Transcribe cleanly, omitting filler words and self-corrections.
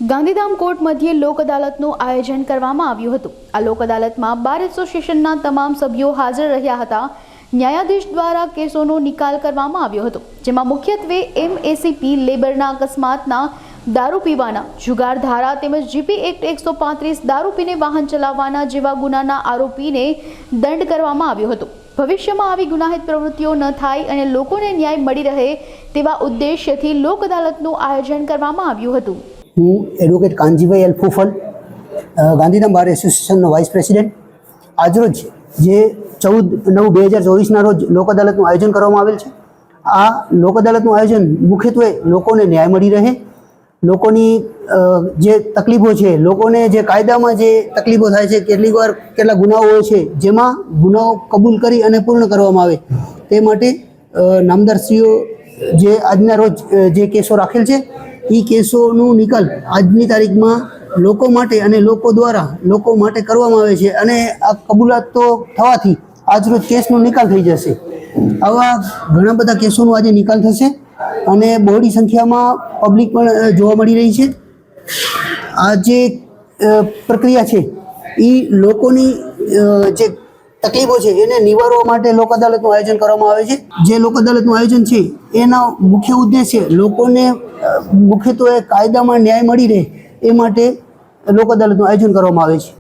Gandhidham court મધ્યે લોક અદાલતનું આયોજન કરવામાં આવ્યું હતું। આ લોક અદાલતમાં બાર એસોસિએશનના તમામ સભ્યો હાજર રહ્યા હતા। ન્યાયાધીશ દ્વારા કેસોનો નિકાલ કરવામાં આવ્યો હતો, જેમાં મુખ્યત્વે MACP લેબરના અકસ્માતના, દારૂ પીવાના, જુગાર ધારા તેમજ GP એક્ટ 135 દારૂ પીને વાહન ચલાવવાના જેવા ગુનાના આરોપીને દંડ કરવામાં આવ્યો હતો। ભવિષ્યમાં આવી ગુનાહિત પ્રવૃત્તિઓ ન થાય અને લોકોને ન્યાય મળી રહે તેવા ઉદ્દેશ્યથી લોક અદાલતનું આયોજન કરવામાં આવ્યું હતું। હું એડવોકેટ કાનજીભાઈ એલ ફૂફલ, ગાંધીધામ બાર એસોસિએશનનો વાઇસ પ્રેસિડેન્ટ। આજરોજ જે 14/9/2024ના રોજ લોક અદાલતનું આયોજન કરવામાં આવેલ છે। આ લોક અદાલતનું આયોજન મુખ્યત્વે લોકોને ન્યાય મળી રહે, લોકોની જે તકલીફો છે, લોકોને જે કાયદામાં જે તકલીફો થાય છે, કેટલીક વાર કેટલા ગુનાઓ હોય છે જેમાં ગુનાઓ કબૂલ કરી અને પૂર્ણ કરવામાં આવે તે માટે નામદારશ્રીઓ જે આજના રોજ જે કેસો રાખેલ છે એ કેસોનું નિકાલ આજની તારીખમાં લોકો માટે અને લોકો દ્વારા લોકો માટે કરવામાં આવે છે અને આ કબૂલાતો થવાથી આજરોજ કેસનો નિકાલ થઈ જશે। આવા ઘણા બધા કેસોનો આજે નિકાલ થશે અને બહોળી સંખ્યામાં પબ્લિક પણ જોવા મળી રહી છે। આ જે પ્રક્રિયા છે એ લોકોની જે તકલીફો છે એને નિવારવા માટે લોક અદાલતનું આયોજન કરવામાં આવે છે। જે લોક અદાલતનું આયોજન છે એના મુખ્ય ઉદ્દેશ્ય લોકોને મુખ્યત્વે કાયદામાં ન્યાય મળી રહે એ માટે લોક અદાલતનું આયોજન કરવામાં આવે છે।